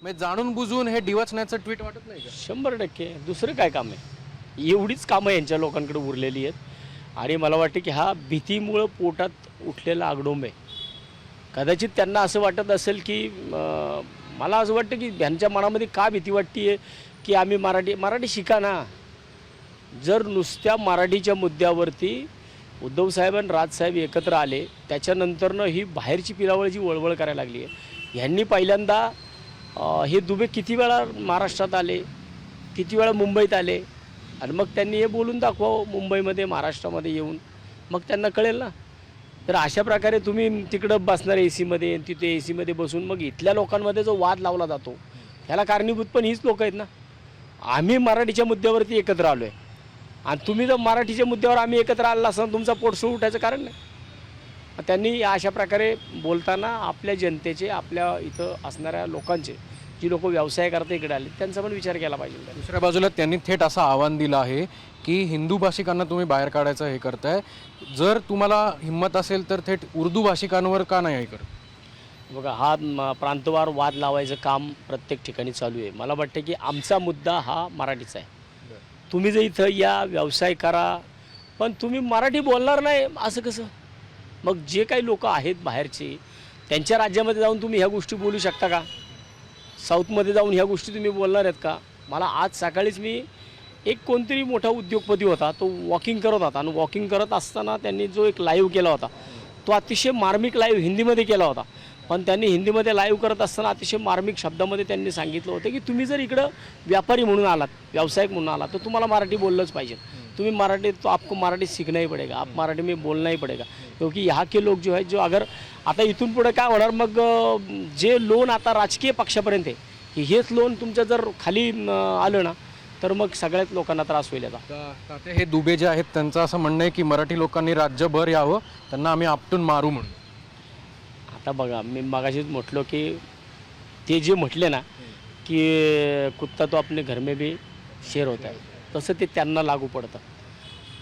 म्हणजे जाणून बुजून हे डिवचण्याचं ट्विट वाटत नाही का? 100% दुसरं काय काम आहे? एवढीच कामं यांच्या लोकांकडे उरलेली आहेत आणि मला वाटतं की हा भीतीमुळं पोटात उठलेला आगडोंब आहे. कदाचित त्यांना असं वाटत असेल की मला असं वाटतं की यांच्या मनामध्ये का भीती वाटते आहे की आम्ही मराठी शिका ना. जर नुसत्या मराठीच्या मुद्द्यावरती उद्धवसाहेब आणि राजसाहेब एकत्र आले त्याच्यानंतरनं ही बाहेरची पिलावळ जी वळवळ करायला लागली आहे. ह्यांनी पहिल्यांदा हे दुबे किती वेळा महाराष्ट्रात आले, किती वेळा मुंबईत आले आणि मग त्यांनी हे बोलून दाखवावं मुंबईमध्ये महाराष्ट्रामध्ये येऊन, मग त्यांना कळेल ना. तर अशा प्रकारे तुम्ही तिकडं बसणार AC मध्ये तिथे AC मध्ये बसून मग इथल्या लोकांमध्ये जो वाद लावला जातो ह्याला कारणीभूत पण हीच लोक आहेत ना. आम्ही मराठीच्या मुद्द्यावरती एकत्र आलो आहे आणि तुम्ही जर मराठीच्या मुद्द्यावर आम्ही एकत्र आला असं तुमचा पोटसूळ उठायचं कारण नाही. त्यांनी अशा प्रकारे बोलताना आपल्या जनतेचे, आपल्या इथं असणाऱ्या लोकांचे, जी लोक व्यवसाय करता इकडे आले त्यांचा पण विचार केला पाहिजे. दुसऱ्या बाजूला त्यांनी थेट असं आव्हान दिलं आहे की हिंदू भाषिकांना तुम्ही बाहेर काढायचं हे करताय, जर तुम्हाला हिंमत असेल तर थेट उर्दू भाषिकांवर का नाही हे करत? बघा, हा प्रांतवार वाद लावायचं काम प्रत्येक ठिकाणी चालू आहे. मला वाटतं की आमचा मुद्दा हा मराठीचा आहे. तुम्ही जर इथं या व्यवसाय करा पण तुम्ही मराठी बोलणार नाही असं कसं? मग जे काही लोक आहेत बाहेरचे त्यांच्या राज्यामध्ये जाऊन तुम्ही ह्या गोष्टी बोलू शकता का? साऊथमध्ये जाऊन ह्या गोष्टी तुम्ही बोलणार आहेत का? मला आज सकाळीच मी एक कोणतरी मोठा उद्योगपती होता, तो वॉकिंग करत होता आणि वॉकिंग करत असताना त्यांनी जो एक लाईव्ह केला होता तो अतिशय मार्मिक लाईव्ह हिंदीमध्ये केला होता. पण त्यांनी हिंदीमध्ये लाईव्ह करत असताना अतिशय मार्मिक शब्दामध्ये त्यांनी सांगितलं होतं की तुम्ही जर इकडं व्यापारी म्हणून आलात, व्यावसायिक म्हणून आलात, तर तुम्हाला मराठी बोललंच पाहिजे. तुम्ही मराठी, तो आपको मराठी सीखना ही पड़ेगा, आप मराठी में बोलना ही पड़ेगा. क्योंकि यहाँ के लोग जो है, जो अगर आता इथून पुढे काय होणार, मग जे लोन आता राजकीय पक्षापर्यंत आहे की हेच लोन तुमचं जर खाली आलं ना तर मग सगळ्याच लोकांना त्रास होईल. आता हे दुबे जे आहेत त्यांचं असं म्हणणं आहे की मराठी लोकांनी राज्यभर यावं, त्यांना आम्ही आपटून मारू म्हणून. आता बघा, मी मगाशीच म्हटलो की ते जे म्हटले ना की कुत्ता तो अपने घर में भी शेर होता है, तसं ते त्यांना लागू पडतं.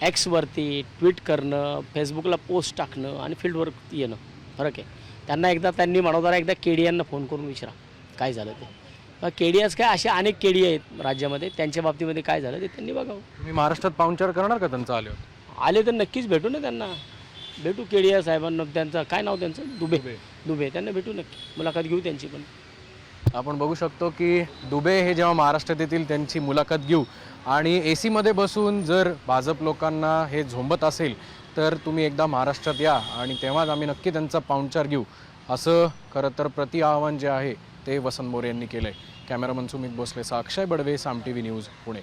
एक्सवरती ट्विट करणं, फेसबुकला पोस्ट टाकणं आणि फील्डवर येणं फरक आहे. त्यांनी म्हणवताना एकदा केडियांना फोन करून विचारा काय झालं ते. केडियाच काय, असे अनेक केडी आहेत राज्यामध्ये, त्यांच्या बाबतीमध्ये काय झालं ते त्यांनी बघावं. तुम्ही महाराष्ट्रात पाहुणचार करणार का त्यांचं आले तर नक्कीच भेटू ना, त्यांना भेटू. केडिया साहेबांना, त्यांचं काय नाव त्यांचं, दुबे, त्यांना भेटू नक्की, मुलाखत घेऊ त्यांची पण. आपण बघू शकतो की दुबे हे जेव्हा महाराष्ट्रात येतील त्यांची मुलाखत घेऊ आणि AC मध्ये बसून जर भाजप लोकांना हे झोंबत असेल तर तुम्ही एकदा महाराष्ट्रात या आणि तेव्हाच आम्ही नक्की त्यांचा पाहुणचार घेऊ, असं खरं तर प्रति आव्हान जे आहे ते वसंत मोरे यांनी केलंय. कॅमेरामन सुमित भोसलेचा अक्षय बडवे, साम TV न्यूज, पुणे.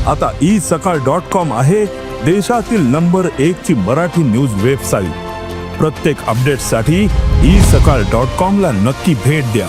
आता isakal.com आहे देशातील नंबर 1 ची मराठी न्यूज वेबसाईट. प्रत्येक अपडेटसाठी isakal.com ला नक्की भेट द्या.